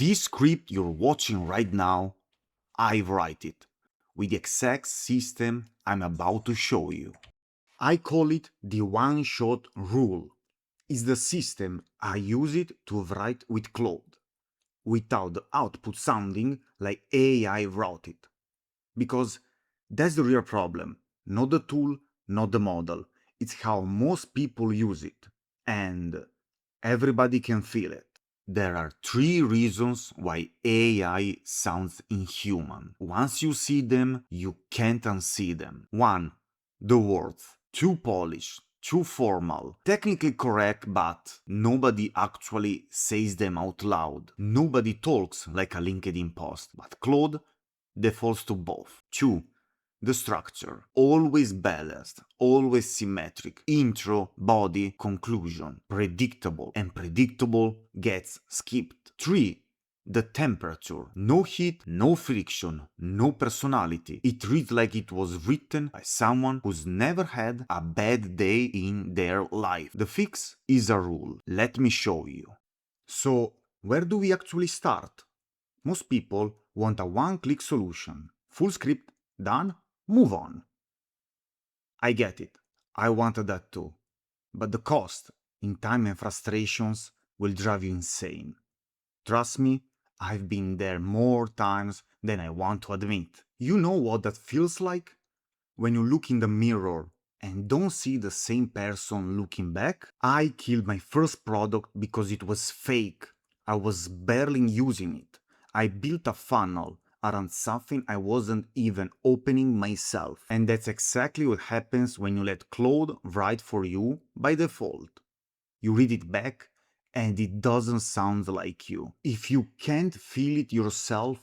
This script you're watching right now, I write it with the exact system I'm about to show you. I call it the one-shot rule. It's the system I use it to write with Claude, without the output sounding like AI wrote it. Because that's the real problem. Not the tool, not the model. It's how most people use it. And everybody can feel it. There are 3 reasons why AI sounds inhuman. Once you see them, you can't unsee them. 1. The words. Too polished, too formal, technically correct, but nobody actually says them out loud. Nobody talks like a LinkedIn post, but Claude defaults to both. 2. The structure. Always balanced, always symmetric. Intro, body, conclusion. Predictable, and predictable gets skipped. 3. The temperature. No heat, no friction, no personality. It reads like it was written by someone who's never had a bad day in their life. The fix is a rule. Let me show you. So, where do we actually start? Most people want a one-click solution. Full script, done, move on. I get it. I wanted that too. But the cost in time and frustrations will drive you insane. Trust me, I've been there more times than I want to admit. You know what that feels like? When you look in the mirror and don't see the same person looking back? I killed my first product because it was fake. I was barely using it. I built a funnel around something I wasn't even opening myself. And that's exactly what happens when you let Claude write for you by default. You read it back and it doesn't sound like you. If you can't feel it yourself,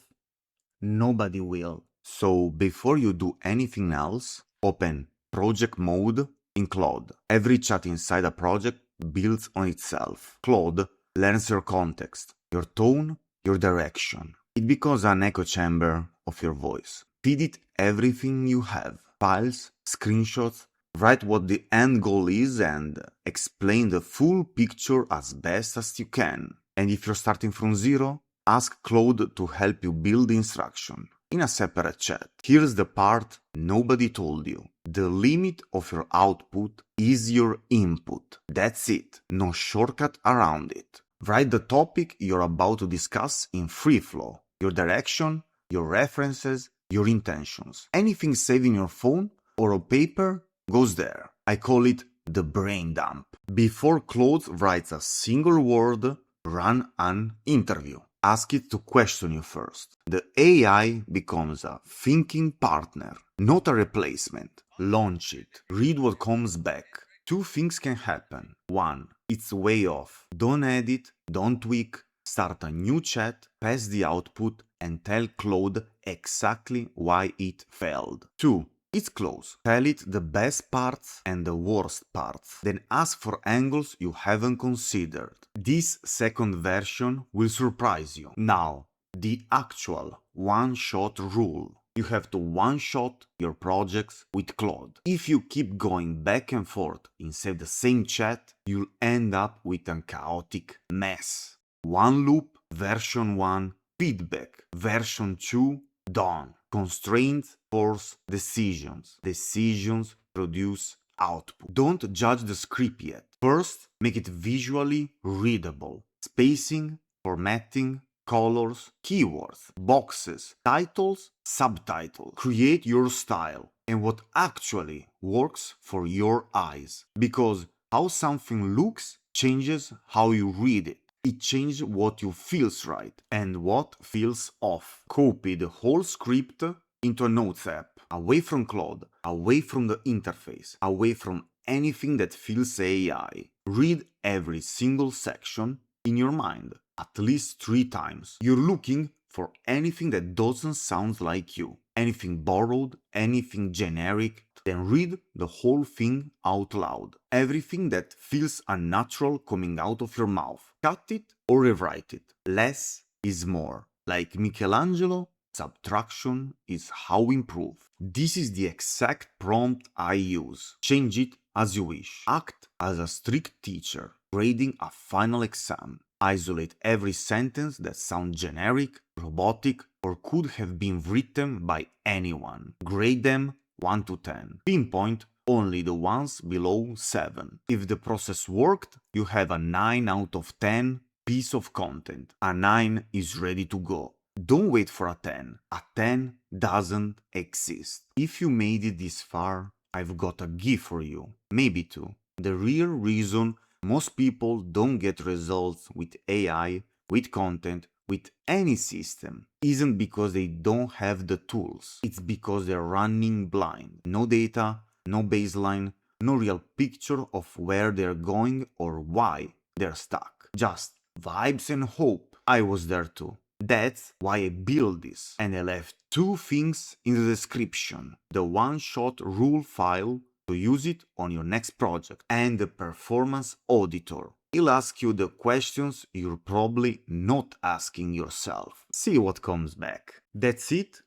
nobody will. So before you do anything else, open project mode in Claude. Every chat inside a project builds on itself. Claude learns your context, your tone, your direction. It becomes an echo chamber of your voice. Feed it everything you have. Files, screenshots, write what the end goal is and explain the full picture as best as you can. And if you're starting from zero, ask Claude to help you build the instruction in a separate chat. Here's the part nobody told you. The limit of your output is your input. That's it. No shortcut around it. Write the topic you're about to discuss in free flow. Your direction, your references, your intentions. Anything saved in your phone or on paper goes there. I call it the brain dump. Before Claude writes a single word, run an interview. Ask it to question you first. The AI becomes a thinking partner, not a replacement. Launch it. Read what comes back. 2 things can happen. 1. It's way off. Don't edit, don't tweak. Start a new chat, pass the output, and tell Claude exactly why it failed. 2. It's close. Tell it the best parts and the worst parts. Then ask for angles you haven't considered. This second version will surprise you. Now, the actual one-shot rule. You have to one-shot your projects with Claude. If you keep going back and forth inside the same chat, you'll end up with a chaotic mess. One loop, version 1, feedback, version 2, done. Constraints force decisions. Decisions produce output. Don't judge the script yet. First, make it visually readable. Spacing, formatting, colors, keywords, boxes, titles, subtitles. Create your style and what actually works for your eyes. Because how something looks changes how you read it. It changes what you feels right and what feels off. Copy the whole script into a notes app, away from Claude, away from the interface, away from anything that feels AI. Read every single section in your mind at least 3 times. You're looking for anything that doesn't sound like you, anything borrowed, anything generic. Then read the whole thing out loud. Everything that feels unnatural coming out of your mouth. Cut it or rewrite it. Less is more. Like Michelangelo, subtraction is how we improve. This is the exact prompt I use. Change it as you wish. Act as a strict teacher, grading a final exam. Isolate every sentence that sounds generic, robotic, or could have been written by anyone. Grade them 1 to 10. Pinpoint only the ones below 7. If the process worked, you have a 9 out of 10 piece of content. A 9 is ready to go. Don't wait for a 10. A 10 doesn't exist. If you made it this far, I've got a gift for you. Maybe two. The real reason most people don't get results with AI, with content, with any system isn't because they don't have the tools. It's because they're running blind. No data, no baseline, no real picture of where they're going or why they're stuck. Just vibes and hope. I was there too. That's why I built this, and I left two things in the description: the one-shot rule file to use it on your next project, and the performance auditor. It'll ask you the questions you're probably not asking yourself. See what comes back. That's it.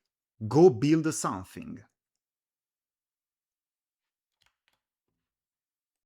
Go build something.